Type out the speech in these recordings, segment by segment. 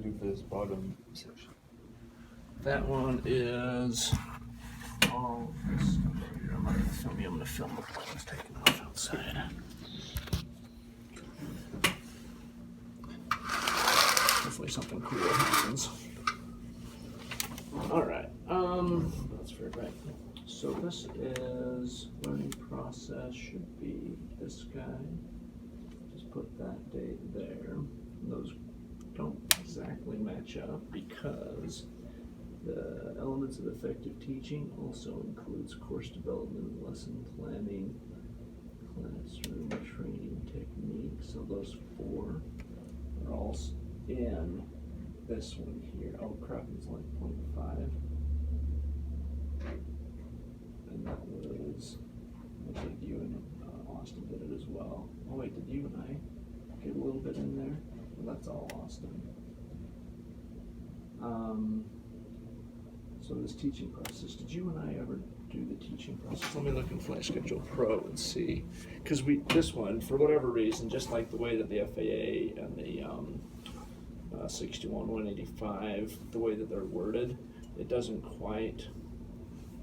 do I do for this bottom section? That one is all this stuff here. I'm not going to film you. I'm going to film the planes taking off outside. Hopefully something cool happens. All right. That's fair, right? So this is learning process. Should be this guy. Just put that date there. Those don't exactly match up because the elements of effective teaching also includes course development, lesson planning, classroom training techniques. So those four are all in this one here. Oh crap, it's like 0.5. And that was, looks like you and Austin did it as well. Oh wait, did you and I get a little bit in there? Well, that's all Austin. So this teaching process, did you and I ever do the teaching process? Let me look in Flight Schedule Pro and see. Because this one, for whatever reason, just like the way that the FAA and the 61-185, the way that they're worded, it doesn't quite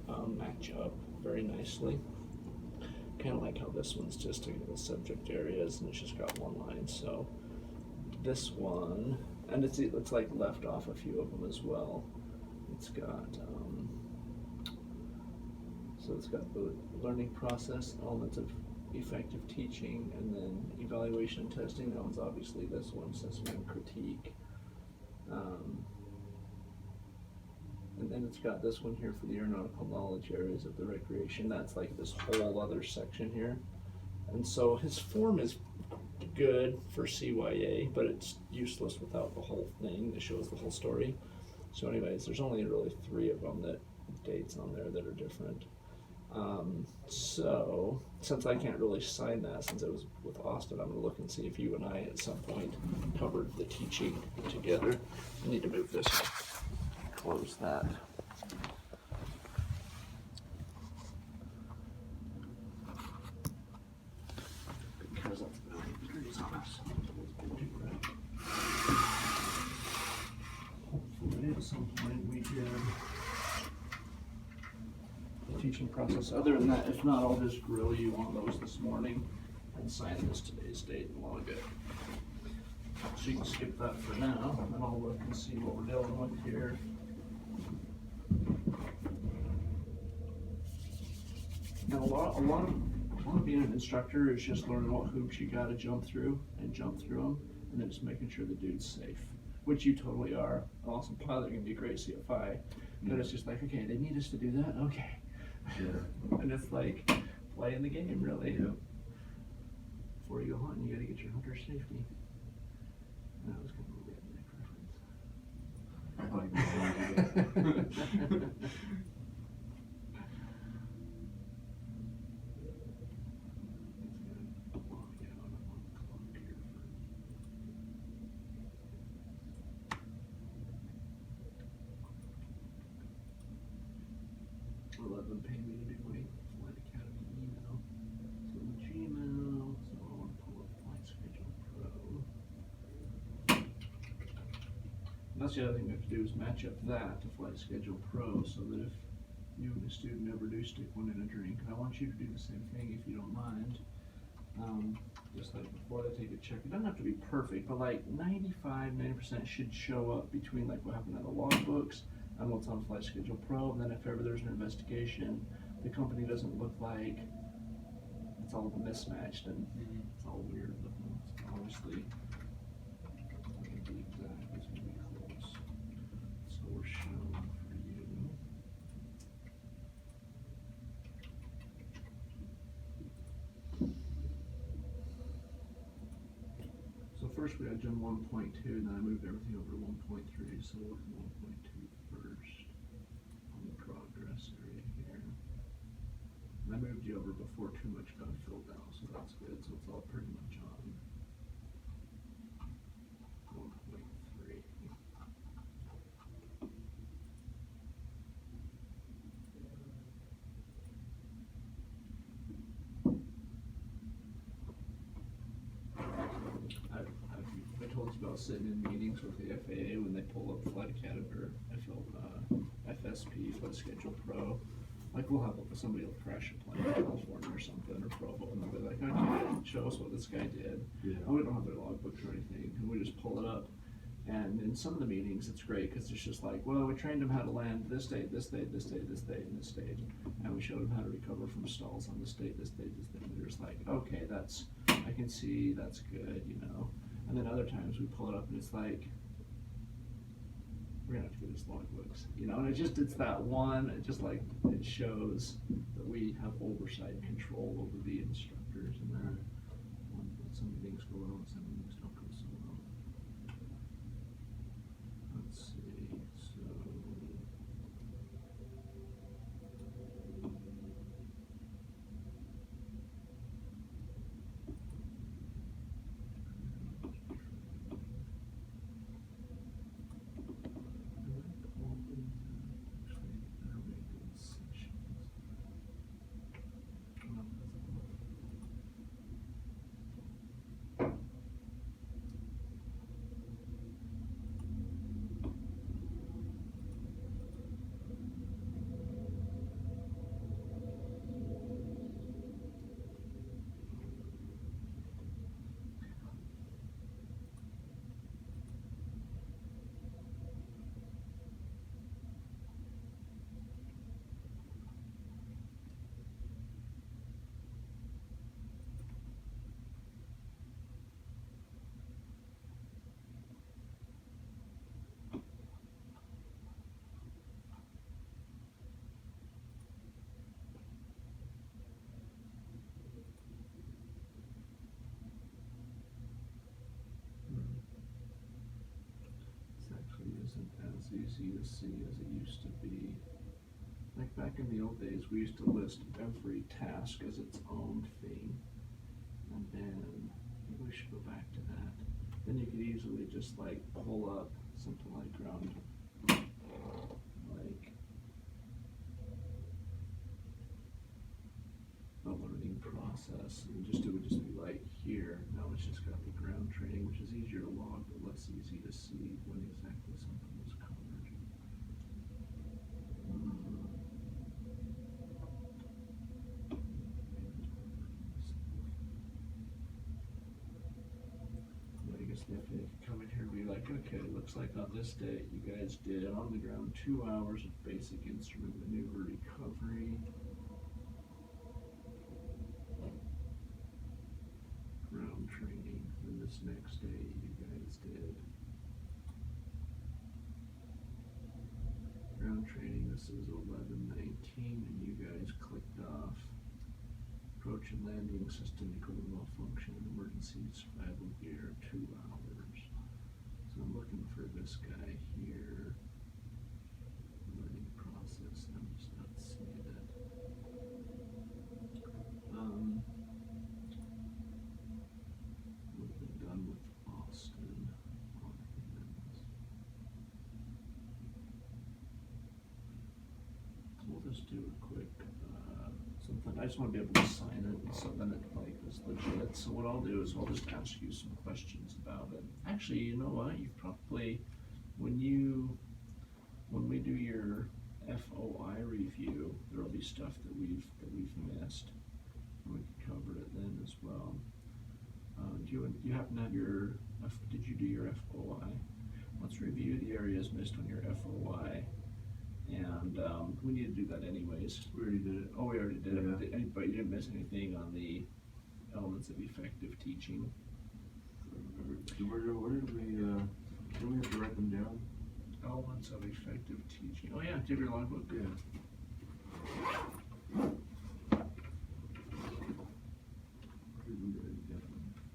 match up very nicely. Kind of like how this one's just technical subject areas and it's just got one line. So this one, and it's like left off a few of them as well. It's got so it's got the learning process, elements of effective teaching, and then evaluation and testing. That one's obviously this one, assessment and critique. And then it's got this one here for the aeronautical knowledge areas of the recreation. That's like this whole other section here. And so his form is good for CYA, but it's useless without the whole thing that shows the whole story. So anyways, there's only really 3 of them that dates on there that are different. So since I can't really sign that since it was with Austin, I'm gonna look and see if you and I at some point covered the teaching together. I need to move this, close that. Because that's 90 degrees on us. Hopefully at some point we did the teaching process. Other than that, if not, I'll just grill you on those this morning and sign this today's date and log it. So you can skip that for now, and then I'll look and see what we're dealing with here. And a lot of being an instructor is just learning what hoops you gotta jump through and jump through them, and then just making sure the dude's safe, which you totally are. An awesome pilot, you're gonna be a great CFI, but it's just like, okay, they need us to do that, okay. Yeah. And it's like playing the game, really. Yeah. Before you go hunting, you gotta get your hunter safety. That was kind of a redneck reference. I like that. Let them pay me to do my Flight Academy email. So Gmail, so I want to pull up Flight Schedule Pro. That's the other thing we have to do is match up that to Flight Schedule Pro so that if you and a student ever do stick one in a drink, I want you to do the same thing if you don't mind. Just like before they take a check, it doesn't have to be perfect, but like 90% should show up between like what happened in the logbooks and what's on Flight Schedule Pro. And then if ever there's an investigation, the company doesn't look like it's all mismatched and it's all weird looking. So obviously, the exact is going to be close. So we're showing for you. So first we had done 1.2, and then I moved everything over to 1.3. So we'll look at 1.2 first on the progress area here. And I moved you over before too much got filled out, so that's good. So it's all pretty much on 1.3. I told you about sitting in meetings with the FAA when they pull up Flight Academy or FSP, Flight Schedule Pro. Like we'll have somebody will crash a plane in California or something, or Provo, and they'll be like, okay, show us what this guy did. Yeah. And we don't have their logbooks or anything, and we just pull it up. And in some of the meetings, it's great because it's just like, well, we trained them how to land this date, this date, this date, this date, and this date. And we showed them how to recover from stalls on this date, this date, this date. And they're just like, okay, I can see, that's good, you know. And then other times we pull it up and it's like, we're gonna have to get his logbooks, you know. And it's that one, it just like, it shows that we have oversight and control over the instructors and that. Some meetings go well and some meetings don't go so well. Let's see, so. Isn't as easy to see as it used to be. Like back in the old days, we used to list every task as its own thing, and then maybe we should go back to that. Then you could easily just like pull up something like ground, like the learning process, and it would just be like here. Now it's just got the ground training, which is easier to log, but less easy to see when exactly something was covered. I guess the FAA could come in here and be like, okay, looks like on this date you guys did on the ground 2 hours of basic instrument maneuver recovery. Ground training, and this next day you guys did ground training. This is 11:19, and you guys clicked off approach and landing system equipment malfunction and emergency survival gear 2 hours. So I'm looking for this guy here, learning process. I'm just not seeing it. Would have been done with Austin on hands. We'll just do a quick something. I just want to be able to sign it, so then it like is legit. So what I'll do is I'll just ask you some questions about it. Actually, you know what? You probably when we do your FOI review, there'll be stuff that we've missed. We can cover it then as well. Do you happen to have your, did you do your FOI? Let's review the areas missed on your FOI. And we need to do that anyways. We already did it. Oh, we already did Yeah. it, but you didn't miss anything on the elements of effective teaching. Where did we have to write them down? Elements of effective teaching. Oh yeah, do you have your logbook? Yeah.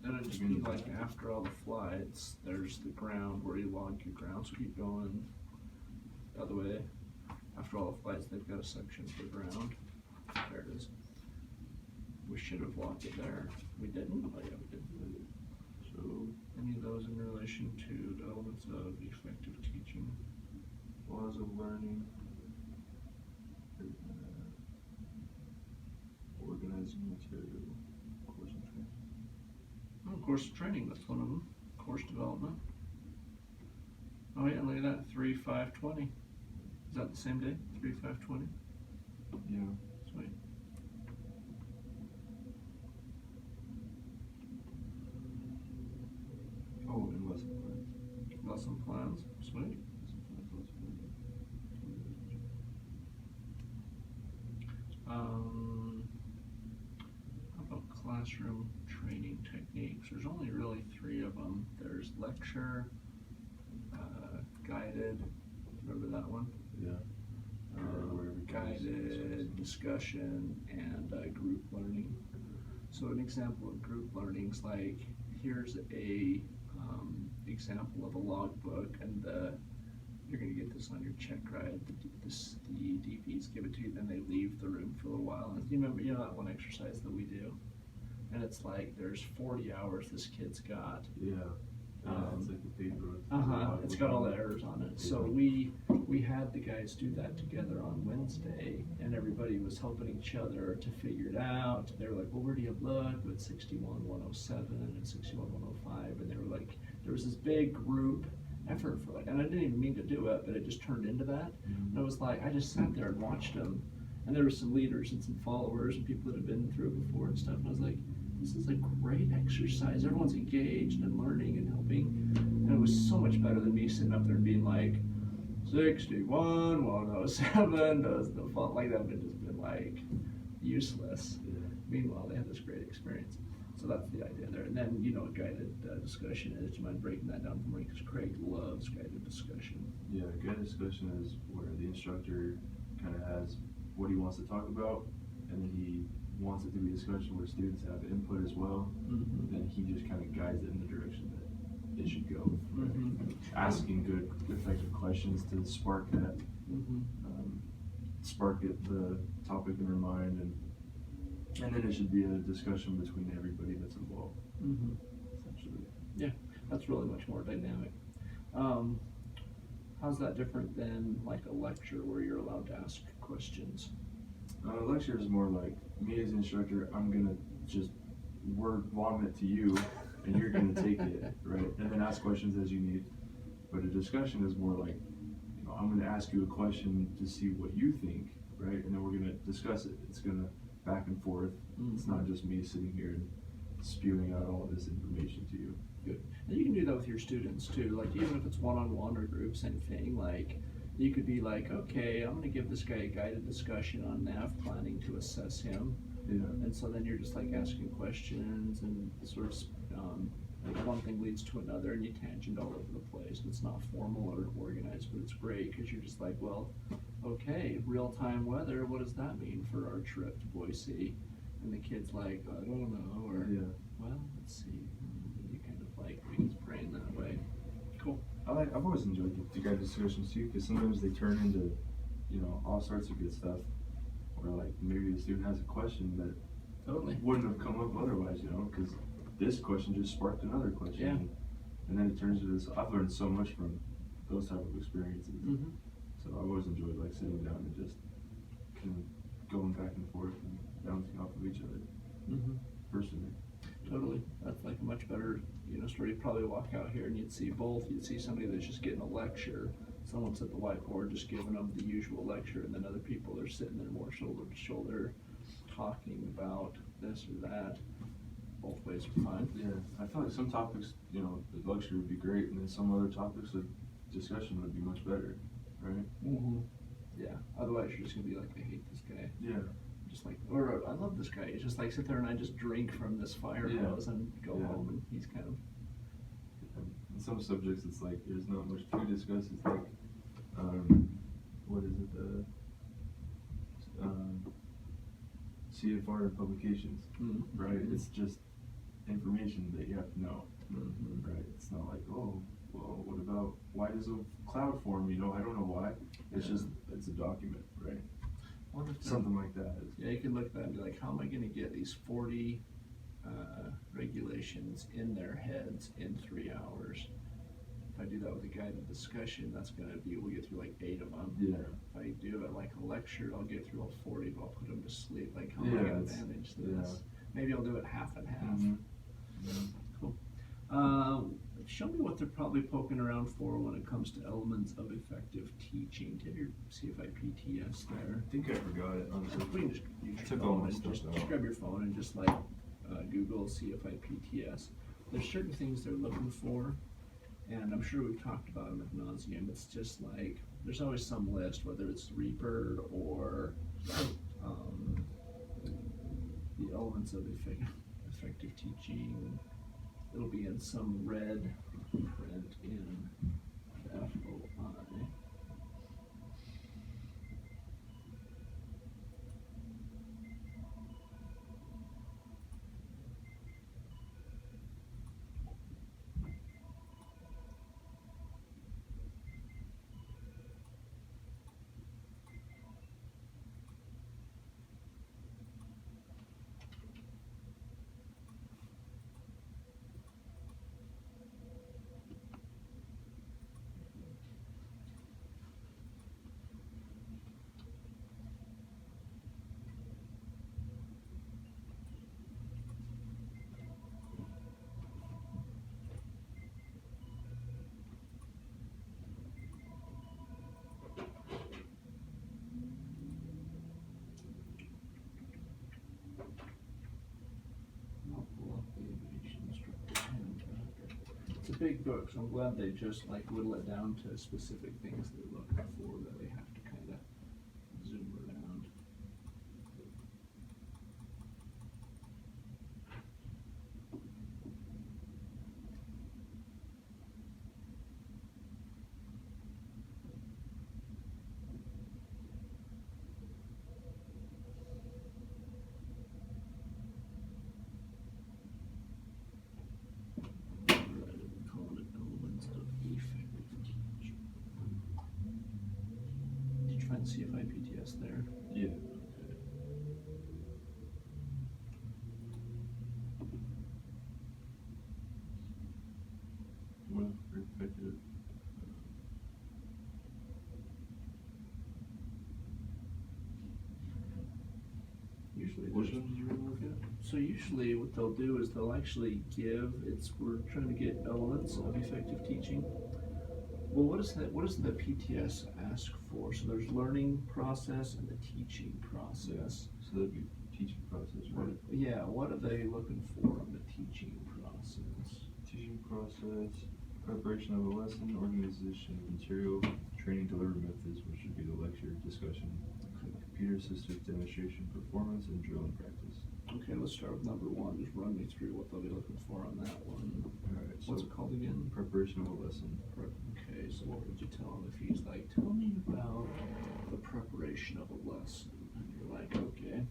And it just means like after all the flights, there's the ground where you log your ground. So keep going the other way. After all the flights, they've got a section for ground. There it is. We should have logged it there. We didn't? Oh yeah, we did. So any of those in relation to the elements of effective teaching? Laws of learning. Organizing material. Course and training. Oh, course of training, that's one of them. Course development. Oh yeah, look at that, 3/5/20. Is that the same day? 3/5/20. Yeah. Sweet. Oh, and lesson plans. Lesson plans. Sweet. How about classroom training techniques? There's only really 3 of them. There's lecture, guided. Remember that one? Yeah. Guided discussion and group learning. So an example of group learning is like, here's a example of a logbook, and you're gonna get this on your check ride. The DPs give it to you, then they leave the room for a while. And you know that one exercise that we do, and it's like there's 40 hours this kid's got. Yeah. It's like the paper. It's got all the errors on it. So we had the guys do that together on Wednesday, and everybody was helping each other to figure it out. They were like, well, where do you look with 61-107 and 61-105? And they were like, there was this big group effort for and I didn't even mean to do it, but it just turned into that. Mm-hmm. And I was like, I just sat there and watched them, and there were some leaders and some followers and people that had been through it before and stuff. And I was like, this is a great exercise. Everyone's engaged and learning and helping. And it was so much better than me sitting up there and being like, 61-107 does the font. Like that would have just been like useless. Yeah. Meanwhile, they had this great experience. So that's the idea there. And then, a guided discussion. And do you mind breaking that down for me? Because Craig loves guided discussion. Yeah, guided discussion is where the instructor kind of has what he wants to talk about, and then he wants it to be a discussion where students have input as well, and he just kind of guides it in the direction that it should go. Asking good, effective questions to spark that, spark the topic in their mind, and then it should be a discussion between everybody that's involved. Essentially. Yeah, that's really much more dynamic. How's that different than like a lecture where you're allowed to ask questions? Lecture is more like, me as an instructor, I'm gonna just word vomit to you, and you're gonna take it, right? And then ask questions as you need. But a discussion is more like, I'm gonna ask you a question to see what you think, right? And then we're gonna discuss it. It's gonna back and forth. It's not just me sitting here and spewing out all of this information to you. Good. And you can do that with your students too. Like even if it's one-on-one or group, same thing. Like you could be like, okay, I'm gonna give this guy a guided discussion on nav planning to assess him. Yeah. And so then you're just like asking questions and sort of like one thing leads to another, and you tangent all over the place. It's not formal or organized, but it's great because you're just like, well, okay, real-time weather, what does that mean for our trip to Boise? And the kid's like, I don't know, or well, let's see. And you kind of like make his brain that way. Cool. I've always enjoyed the guided discussions too, because sometimes they turn into, all sorts of good stuff. Or like maybe the student has a question that wouldn't have come up otherwise, because this question just sparked another question. Yeah. And then it turns into this. I've learned so much from those type of experiences. So I've always enjoyed like sitting down and just kind of going back and forth and bouncing off of each other. Personally. Totally. That's like a much better, story. You'd probably walk out here and you'd see both. You'd see somebody that's just getting a lecture. Someone's at the whiteboard just giving them the usual lecture, and then other people are sitting there more shoulder to shoulder talking about this or that. Both ways are fine. Yeah, I feel like some topics, the lecture would be great, and then some other topics, the discussion would be much better, right? Yeah, otherwise you're just gonna be like, I hate this guy. Yeah. Just like, or I love this guy. It's just like sit there and I just drink from this fire hose and go home, and he's kind of. In some subjects, it's like there's not much to discuss. It's like, what is it? CFR publications, right? It's just information that you have to know, right? It's not like, oh, well, what about, why does a cloud form? I don't know why. It's just, it's a document, right? Something like that. Yeah, you can look at that and be like, how am I going to get these 40 regulations in their heads in 3 hours? If I do that with a guided discussion, that's going to be, we'll get through like 8 of them. Yeah. If I do it like a lecture, I'll get through all 40, but I'll put them to sleep. Like, how am I going to manage this? Maybe I'll do it half and half. Cool. show me what they're probably poking around for when it comes to elements of effective teaching. Do you have your CFIPTS there? I think I forgot it, honestly. We can just use I your took all phone my and stuff just out. grab your phone and just like Google CFIPTS. There's certain things they're looking for, and I'm sure we've talked about them ad nauseum. It's just like there's always some list, whether it's Reaper or the elements of effective teaching. It'll be in some red print in FOI. I'll pull up the aviation instructor's handbook. It's a big book, so I'm glad they just like whittle it down to specific things they're looking for that they have to kind of zoom around. Right, we call it elements of effective teaching. Did you find the CFIPTS there? Yeah. Well, effective. Usually Which there's- one did you really look at? So usually what they'll do is they'll actually we're trying to get elements of effective teaching. Well, what does the PTS ask for? So there's learning process and the teaching process. So that'd be teaching process, right? Yeah, what are they looking for in the teaching process? Teaching process, preparation of a lesson, organization of material, training delivery methods, which would be the lecture, discussion, computer assisted demonstration, performance, and drill and practice. Okay, let's start with number one. Just run me through what they'll be looking for on that one. Alright, What's so it called again? preparation of a lesson. Okay, so what would you tell him if he's like, tell me about the preparation of a lesson? And you're like, okay.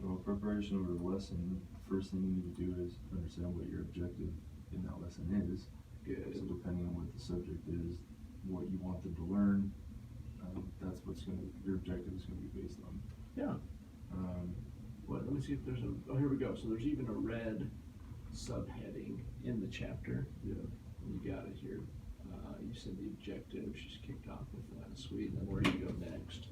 Well, preparation of a lesson, first thing you need to do is understand what your objective in that lesson is. Good. So depending on what the subject is, what you want them to learn, that's your objective is gonna be based on. Yeah. Let me see if there's here we go. So there's even a red subheading in the chapter. Yeah. You got it here. You said the objective, she's kicked off with that, sweet, and then where do you go next?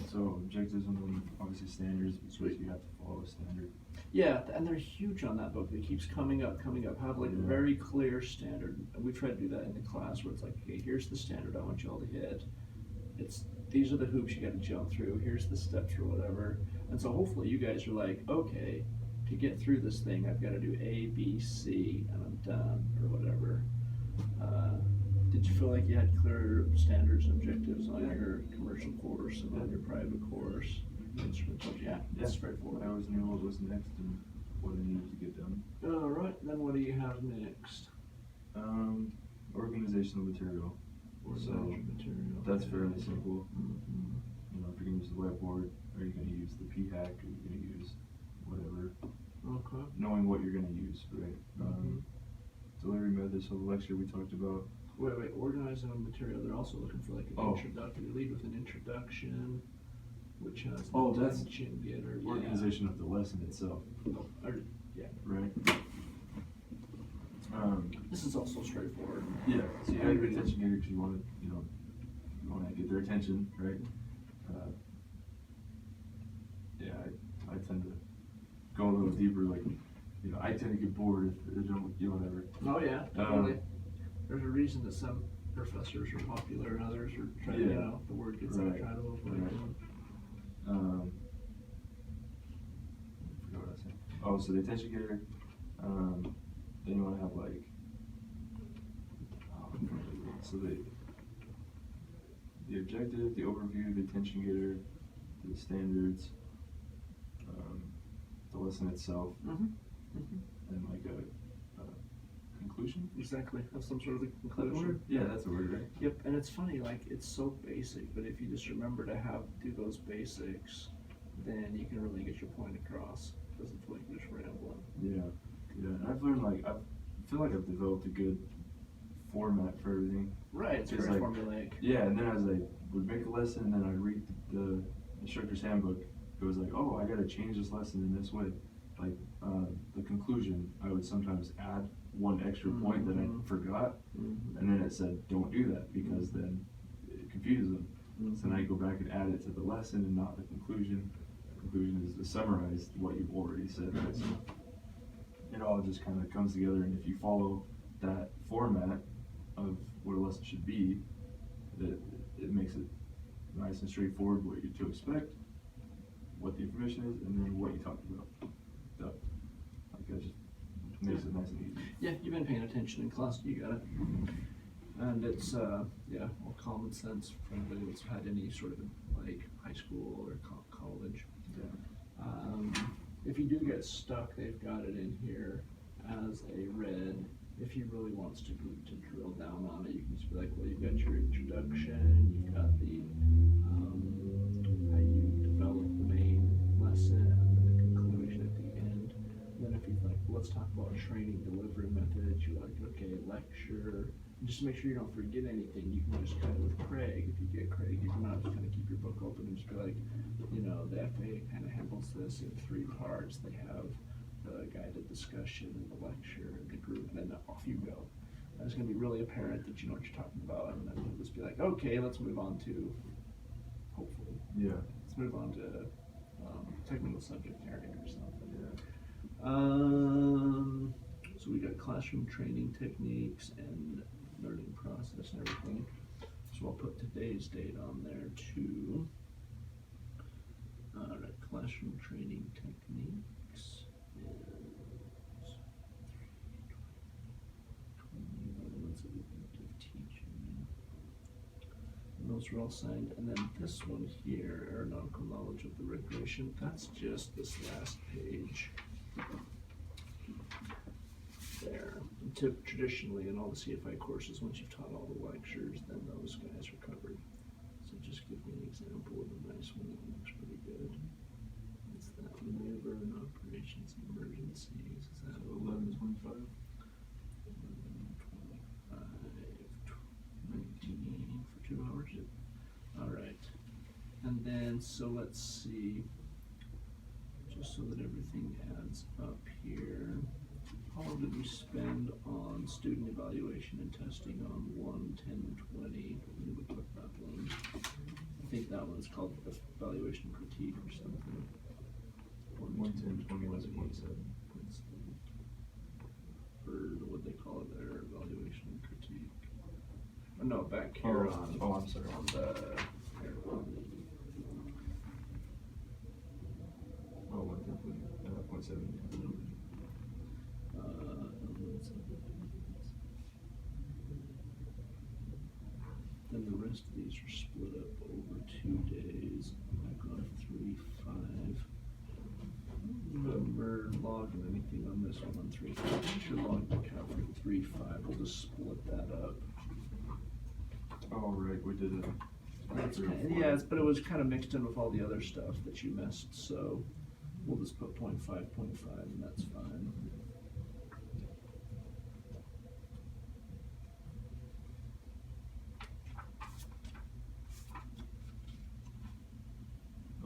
So objectives and then obviously standards, because Sweet. you have to follow a standard. Yeah, and they're huge on that book. It keeps coming up, have like a Yeah. very clear standard. And we try to do that in the class where it's like, okay, here's the standard I want you all to hit. These are the hoops you gotta jump through, here's the steps or whatever. And so hopefully you guys are like, okay, to get through this thing, I've gotta do A, B, C, and I'm done, or whatever. Did you feel like you had clear standards and objectives on your commercial course and on your private course? Instrumental, yeah, that's straightforward. I always knew what was next and what I needed to get done. All right, then what do you have next? Organizational material. Organizer material. That's fairly simple. Mhm. You know, if you're gonna use the whiteboard, are you gonna use the PHAC, are you gonna use whatever, Okay. knowing what you're gonna use, right? Mhm. Delivery methods, so the lecture we talked about. Wait, organizing material, they're also looking for like an Oh. introductory, lead with an introduction, which has Oh, that's attention getter, yeah. Organization of the lesson itself, Yeah, right? this is also straightforward. Yeah, so you have your attention getter because you wanna get their attention, right? Yeah, I tend to go a little deeper, like, I tend to get bored if they don't, whatever. Oh, yeah, definitely. there's a reason that some professors are popular and others are trying to, you Yeah. know, the word gets out, Right. trying to avoid Right. them. I forgot what I was saying. Oh, so the attention getter, then you wanna have like, so the objective, the overview, the attention getter, the standards, the lesson itself, and like a conclusion? Exactly, have some sort of a That the conclusion. word? Yeah, that's a word, right? Yep, and it's funny, like, it's so basic, but if you just remember to do those basics, then you can really get your point across. Doesn't feel like you're just rambling. Yeah, yeah. And I've learned I feel like I've developed a good format for everything. Right, it's It's very like- formulaic. Yeah, and then as I would make a lesson and then I'd read the instructor's handbook, it was like, oh, I gotta change this lesson in this way. Like, the conclusion, I would sometimes add one extra point that I forgot, and then it said, don't do that, because then it confuses them. So now you go back and add it to the lesson and not the conclusion. The conclusion is to summarize what you've already said, right? So it all just kind of comes together, and if you follow that format of what a lesson should be, it makes it nice and straightforward what you're to expect, what the information is, and then what you talked about. So, like, that just makes it nice and easy. Yeah, you've been paying attention in class, you got it. And it's, yeah, all common sense for anybody that's had any sort of, like, high school or college. Yeah. If you do get stuck, they've got it in here as a red. If he really wants to drill down on it, you can just be like, well, you've got your introduction, you've got the, how you develop the main lesson, and then the conclusion at the end. And then if he's like, well, let's talk about training delivery methods, you're like, okay, lecture. Just to make sure you don't forget anything, you can just kind of with Craig, if you get Craig, you can not just kind of keep your book open and just be like, you know, the FA kind of handles this in 3 parts. They have the guided discussion and the lecture and the group, and then off you go. And it's going to be really apparent that you know what you're talking about, and then you'll just be like, okay, let's move on to, hopefully, Yeah. let's move on to technical subject area or something. Yeah. So we got classroom training techniques and learning process and everything. So I'll put today's date on there too. Alright, classroom training techniques is 20 months of effective teaching. And those are all signed. And then this one here, aeronautical knowledge of the recreation, that's just this last page. There. Traditionally, in all the CFI courses, once you've taught all the lectures, then those guys are covered. So just give me an example of a nice one that looks pretty good. It's that maneuver and operations and emergencies. Is that 11:25. 19 for 2 hours? Alright. And then, so let's see, just so that everything adds up here. How long did we spend on student evaluation and testing on 1-10-20? Let me look up that one. I think that one's called evaluation critique or something. 1-10-20 was 0.7. Or what they call it there, evaluation and critique. Oh, no, back here on. Oh, I'm sorry. On the. Here, on the. Oh, 1-10-20, 0.7. Then the rest of these are split up over 2 days. Back on 3-5. Remember logging anything on this one on 3-5. I'm sure logged the count for 3-5. We'll just split that up. Oh, right, we did it. But it was kind of mixed in with all the other stuff that you missed, so we'll just put 0.5, and that's fine.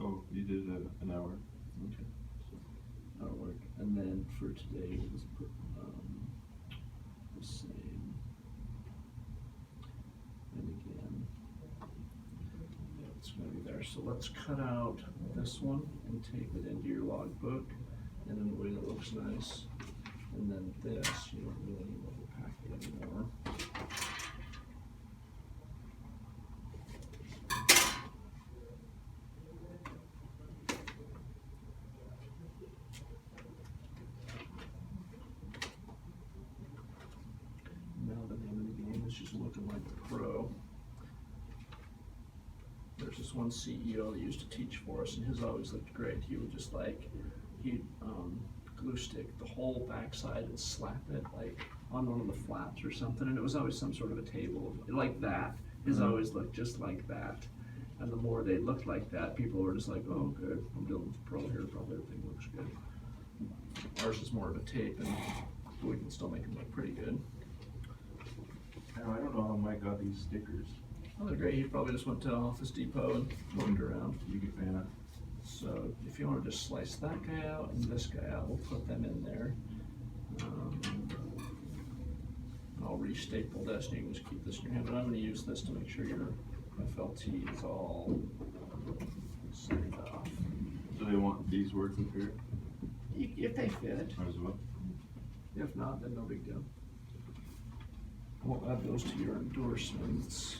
Oh, you did an hour. Okay, so that'll work. And then for today, we'll just put the same. And again, yeah, it's going to be there. So let's cut out this one and take it into your logbook, and in a way that looks nice. And then this, you don't really need the whole packet anymore. it's just looking like a pro. There's this one CEO that used to teach for us, and his always looked great. He would just like, he'd glue stick the whole backside and slap it like on one of the flaps or something, and it was always some sort of a table like that. His always looked just like that. And the more they looked like that, people were just like, oh, good, I'm dealing with a pro here, probably everything looks good. Ours is more of a tape, and we can still make them look pretty good. I don't know how Mike got these stickers. Oh, they're great. He probably just went to Office Depot and looked around. You get fan. So if you want to just slice that guy out and this guy out, we'll put them in there. I'll re-staple this, and you can just keep this in your hand. But I'm going to use this to make sure your FLT is all signed off. Do they want these words up here? If they fit. Might as well. If not, then no big deal. We'll add those to your endorsements.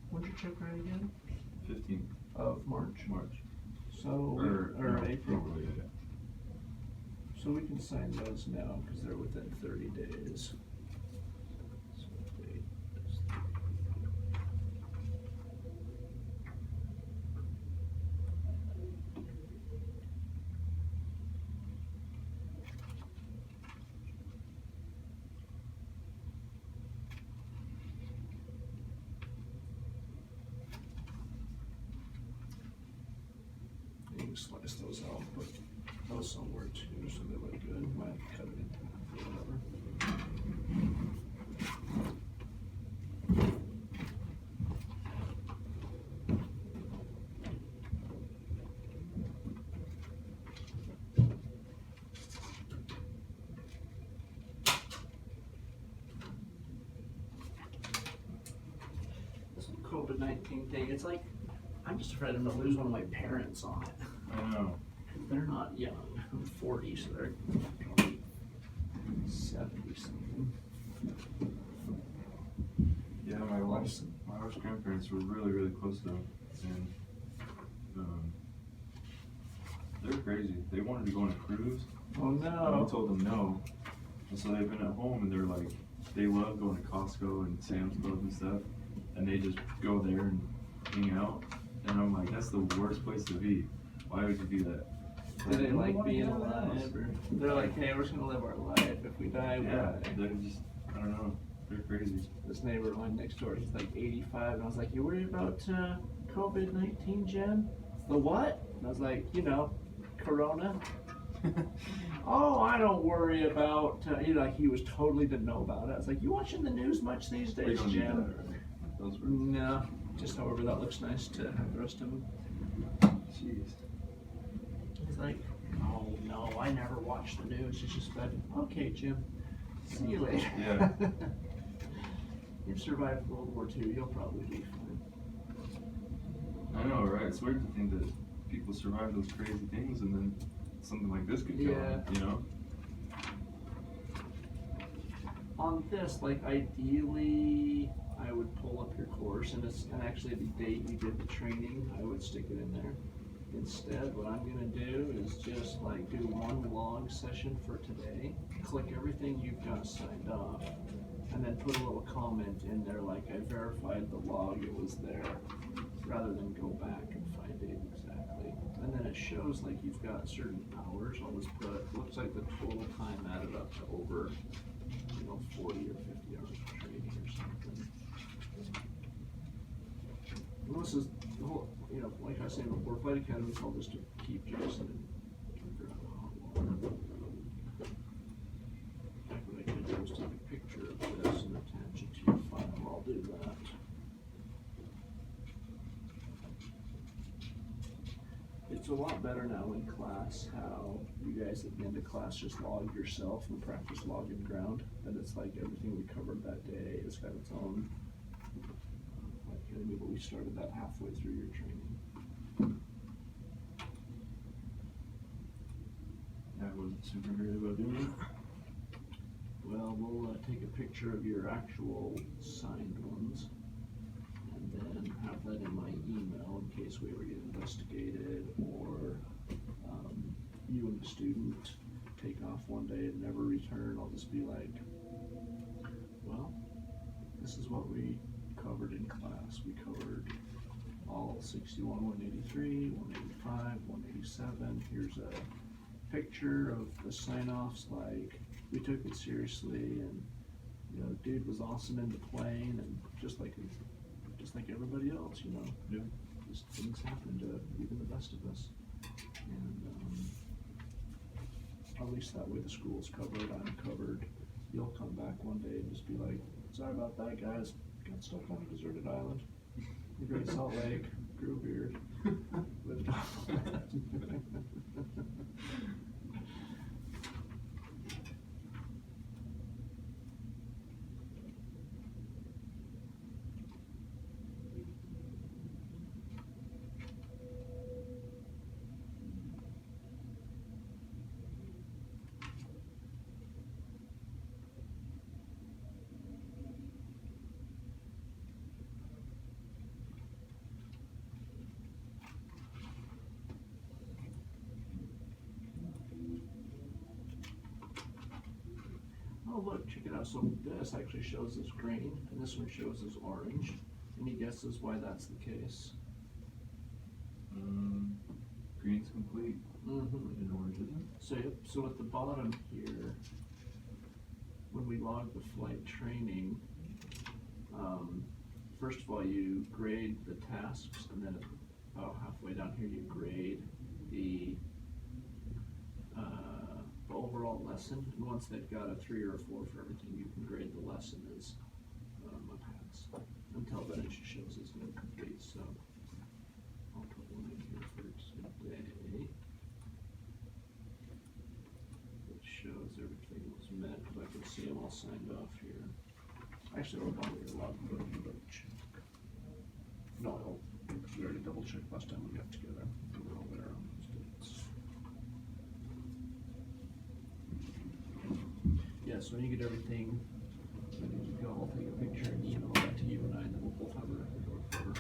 When's your check right again? 15th Of March. March. So, Or or April. April, yeah. So we can sign those now because they're within 30 days. So date is 30. You can slice those out, but those somewhere too, so they look good. Might have to cut it in half or whatever. This COVID-19 thing, it's like, I'm just afraid I'm gonna lose one of my parents on it. I know. They're not young. I'm 40, so they're probably 70 something. Yeah, my wife's grandparents were really, really close to them, and they're crazy. They wanted to go on a cruise, Oh and no. we told them no. And so they've been at home, and they're like, they love going to Costco and Sam's Club and stuff, and they just go there and hang out. And I'm like, that's the worst place to be. Why would you do that? Do they "We like wanna being get out of the house." alive? Or they're like, hey, we're just gonna live our life. If we die, we Yeah, die. they're just, I don't know, they're crazy. This neighbor of mine next door, he's like 85, and I was like, you worried about COVID-19, Jen? The what? And I was like, you know, Corona. Oh, I don't worry about, he was totally didn't know about it. I was like, you watching the news much these We days, don't need Jen? that, right? Those were, No, just however that looks nice to have the rest of them. jeez. He's like, oh no, I never watch the news, it's just bad. Okay, Jim, see you later. Yeah. You've survived World War II, you'll probably be fine. I know, right? It's weird to think that people survive those crazy things and then something like this could kill them, you know? On this, like ideally, I would pull up your course and actually the date you did the training, I would stick it in there. Instead, what I'm gonna do is just like do one log session for today, click everything you've got signed off, and then put a little comment in there like I verified the log, it was there, rather than go back and find it exactly. And then it shows like you've got certain hours. I'll just put, looks like the total time added up to over, 40 or 50 hours of training or something. And this is the whole, like I was saying before, Flight Academy is all just to keep Jason and figure out how long. Like what I can do is take a picture of this and attach it to your file. I'll do that. It's a lot better now in class how you guys at the end of class just log yourself and practice login ground. That it's like everything we covered that day has got its own academy, but we started that halfway through your training. Yeah, I wasn't super great about doing it. Well, we'll take a picture of your actual signed ones and then have that in my email in case we ever get investigated or you and the student take off one day and never return. I'll just be like, well, this is what we covered in class. We covered all 61, 183, 185, 187. Here's a picture of the sign-offs, like, we took it seriously, and, you know, dude was awesome into playing, and just like everybody else, you know. Yeah. Just things happen to even the best of us. And, at least that way the school's covered, I'm covered. You'll come back one day and just be like, sorry about that, guys. Got stuck on a deserted island. The Great Salt Lake, grew a beard, lived off that. Oh, look, check it out. So this actually shows as green, and this one shows as orange. Any guesses why that's the case? Green's complete, Mm-hmm. and orange isn't. So at the bottom here, when we log the flight training, first of all, you grade the tasks, and then about halfway down here, you grade the overall lesson. And once they've got a 3 or a 4 for everything, you can grade the lesson as a pass. Until then, it just shows as incomplete. So I'll put one in here for today. It shows everything was met, because I can see them all signed off here. Actually, I'll probably log the book and double check. No, we already double checked last time we got together. We were all there on those dates. Yeah, so when you get everything ready to go, I'll take a picture and email that to you and I, and then we'll both have a record or whatever.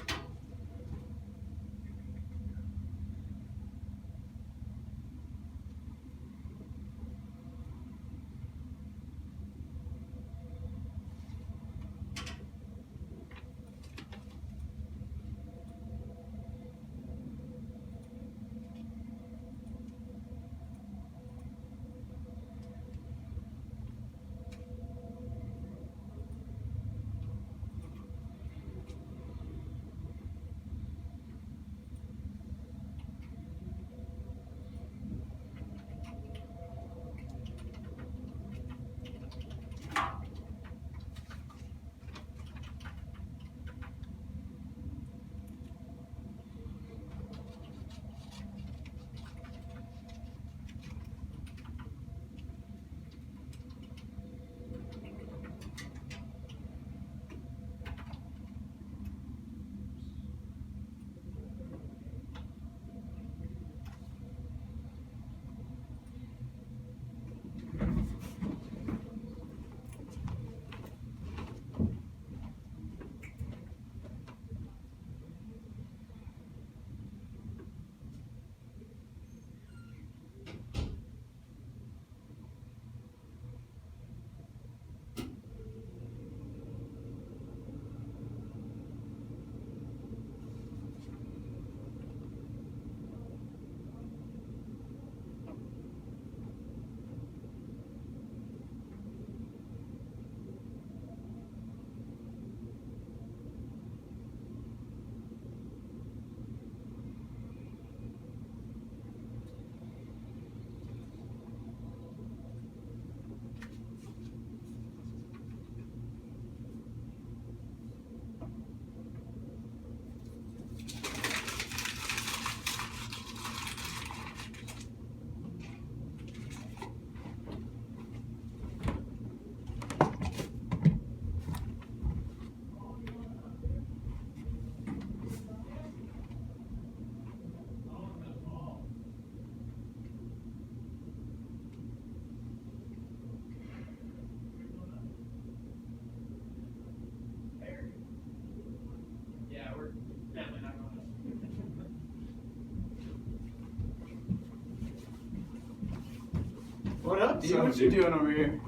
What up, dude? What's up, What you dude? doing over here?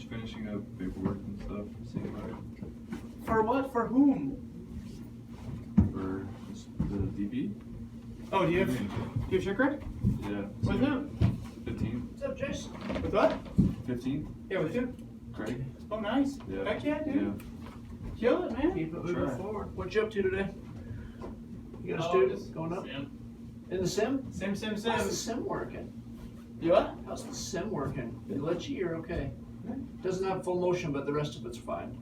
Just finishing up paperwork and stuff, seeing about it. For what? For whom? For the DB? Oh, do you have check credit? Yeah. With him? 15. What's up, Jason? With what? 15? Yeah, with you. Craig? Oh, nice. Yeah. Heck yeah, dude. Yeah. Kill it, man. Keep it moving Try. forward. What you up to today? You got a Oh, student just going up? Sim. In the sim? Sim. How's the sim working? You what? How's the sim working? They let you, you're okay. Doesn't have full motion, but the rest of it's fine.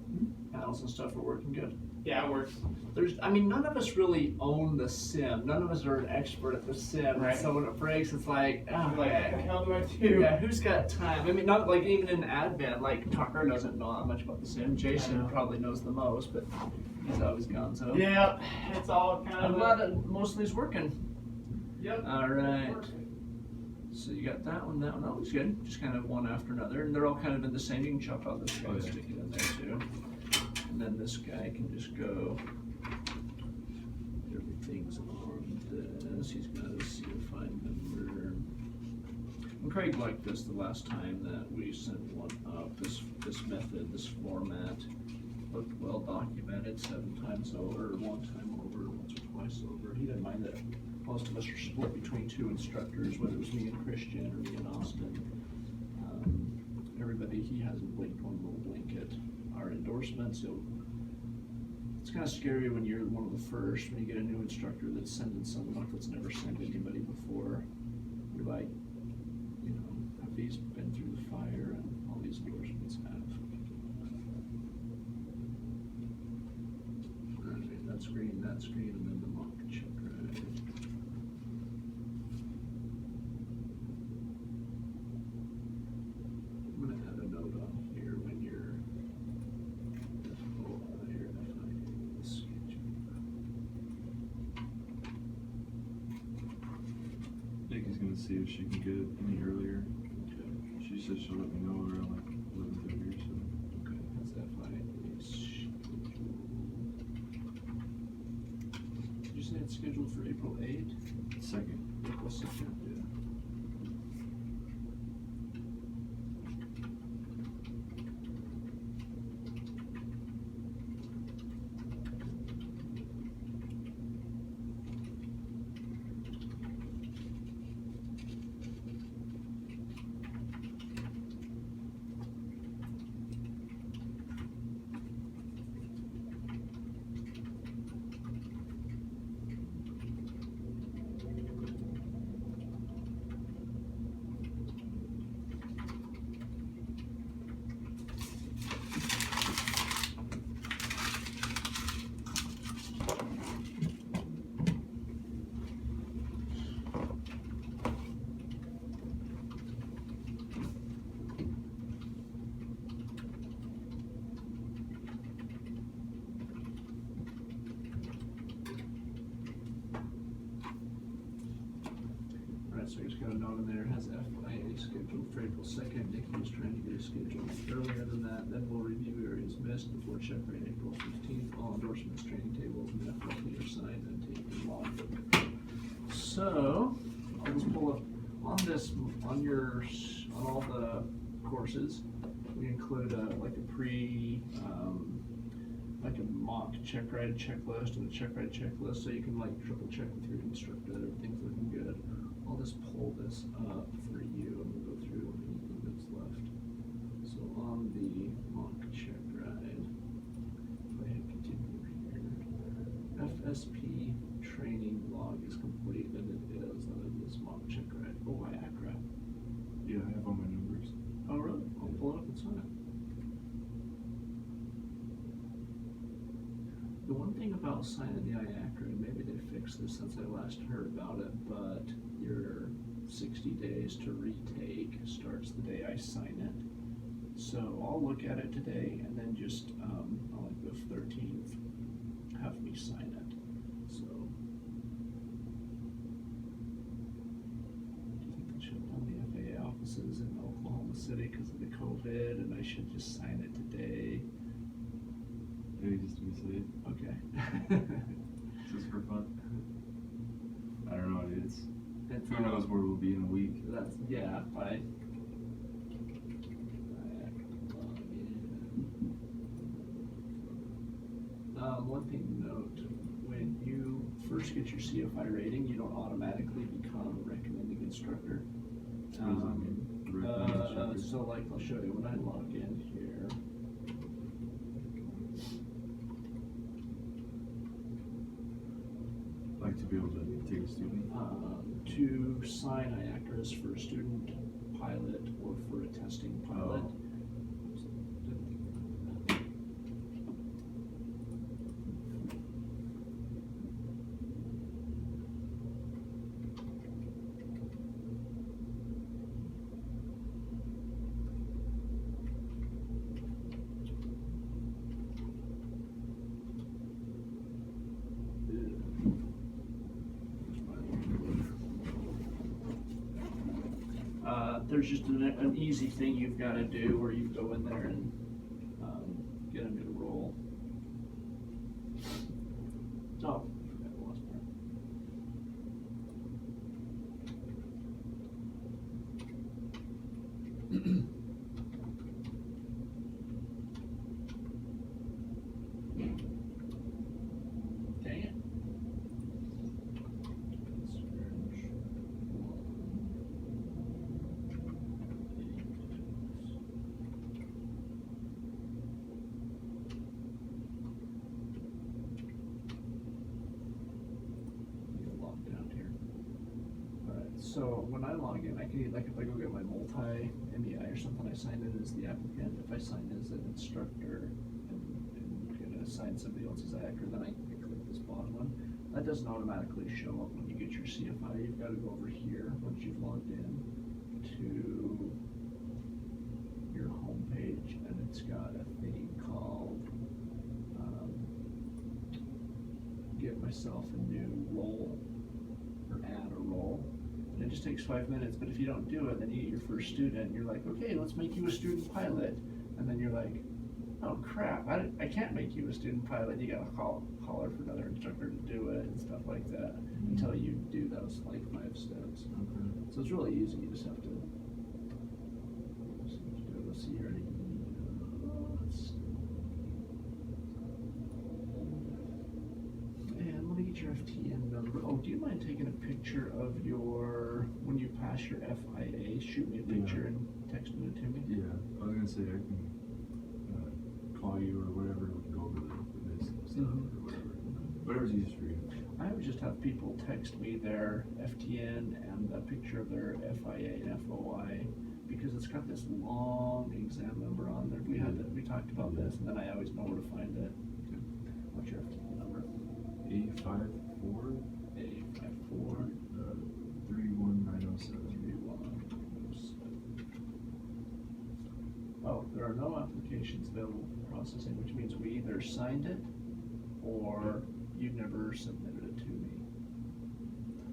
Panels and stuff are working good. Yeah, it works. None of us really own the sim. None of us are an expert at the sim. Right. So when it breaks, it's like, I'm like, what the heck. hell do I do? Yeah, who's got time? I mean, not like even in advent, like Tucker doesn't know that much about the sim. I Jason know. probably knows the most, but he's always gone, so. Yep, it's all kind I'm of. glad that most of these working. Yep. Alright. So you got that one, that looks good. Just kind of one after another, and they're all kind of in the same. You can chop out this guy Oh, and yeah. stick it in there too. And then this guy can just go. Everything's on this. He's got a CFI number. And Craig liked this the last time that we sent one up. This method, this format, looked well documented 7 times over, 1 time over, once or twice over. He didn't mind that most of us are split between 2 instructors, whether it was me and Christian or me and Austin. Everybody, he hasn't blinked one little blink at our endorsements. It's kind of scary when you're one of the first, when you get a new instructor that's sending someone up that's never sent anybody before. You're like, have these been through the fire? And all these endorsements have. Alright, that's green, and then the mock check ride. I'm gonna add a note on here when you're FIA schedule. Nikki's gonna see if she can get it any earlier. Okay. She said she'll let me know around like 11:30 or so. Okay, that's FIA schedule. Did you say it's scheduled for April 8th? Second. April 2nd, yeah. Alright, so I just got a note in there, it has FIA scheduled for April 2nd. Nikki was trying to get a schedule earlier than that. Then we'll review areas missed before check rate April 15th. All endorsements, training tables, and FLP are signed and taken log. So, I'll just pull up on all the courses, we include like a mock check ride checklist and a check ride checklist, so you can like triple check with your instructor that everything's looking good. I'll just pull this up for you and we'll go through anything that's left. So on the mock check ride, go ahead and continue over here. FSP training log is complete, and it is on this mock check ride. Oh, IACRA. Yeah, I have all my numbers. Oh, really? I'll pull it up and sign it. The one thing about signing the IACRA, and maybe they fixed this since I last heard about it, but your 60 days to retake starts the day I sign it. So I'll look at it today and then just on like the 13th have me sign it. So do you think they shut down the FAA offices in Oklahoma City because of the COVID, and I should just sign it today? Yeah, just to be safe. Okay. Just for fun. I don't know, dude. It's, Who knows where we'll be in a week. That's, yeah, by One thing to note, when you first get your CFI rating, you don't automatically become a recommending instructor. What does that mean? Recommending instructor? So like, I'll show you when I log in here. Like to be able to take a student? To sign, I act as for a student pilot or for a testing pilot. Oh. There's just an easy thing you've got to do where you go in there and get them to roll. Oh, I forgot the last part. Dang it. So when I log in, I can, like, if I go get my multi-MEI or something, I sign in as the applicant. If I sign in as an instructor and gonna assign somebody else as actor, then I click this bottom one. That doesn't automatically show up when you get your CFI. You've got to go over here once you've logged in to your home page, and it's got a thing called get myself a new role or add a role. And it just takes 5 minutes, but if you don't do it, then you get your first student, and you're like, okay, let's make you a student pilot. And then you're like, oh crap, I can't make you a student pilot. You gotta holler for another instructor to do it and stuff like that until you do those like 5 steps. Okay. So it's really easy, you just have to do it. Let's see here. And let me get your FTN number. Oh, do you mind taking a picture of your, when you pass your FIA, shoot me a picture and texting it to me? Yeah, I was gonna say I can call you or whatever, we can go over this stuff or whatever. Whatever's easiest for you. I would just have people text me their FTN and a picture of their FIA and FOI, because it's got this long exam number on there. We talked about this, and then I always know where to find it. What's your FTN number? 854 854 31907. 3107. Oh, there are no applications available for processing, which means we either signed it or you never submitted it to me.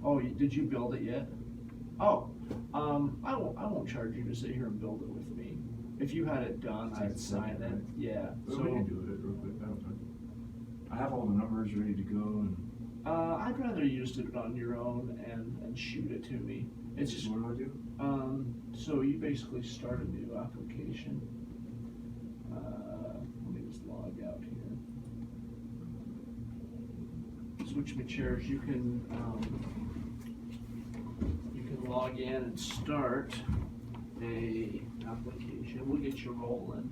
Oh, did you build it yet? Oh, I won't charge you to sit here and build it with me. If you had it done, It's like I'd sign second, it. right? Yeah. So we can do it real quick. I have all the numbers ready to go, and I'd rather you just do it on your own and shoot it to me. It's just, what do I do? so you basically start a new application. Let me just log out here. Switch my chairs. You can log in and start a application. We'll get you rolling.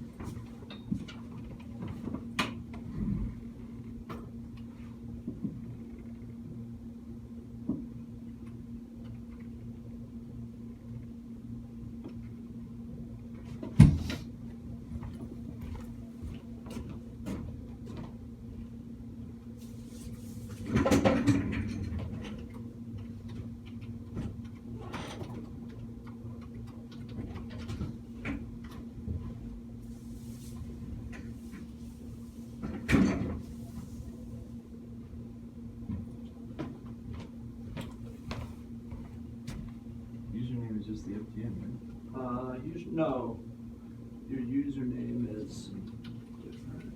Username is just the FTN, right? No, your username is different.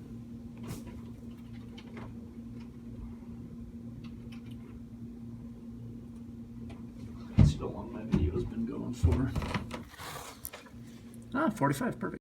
Let's see how long my video's been going for. 45, perfect.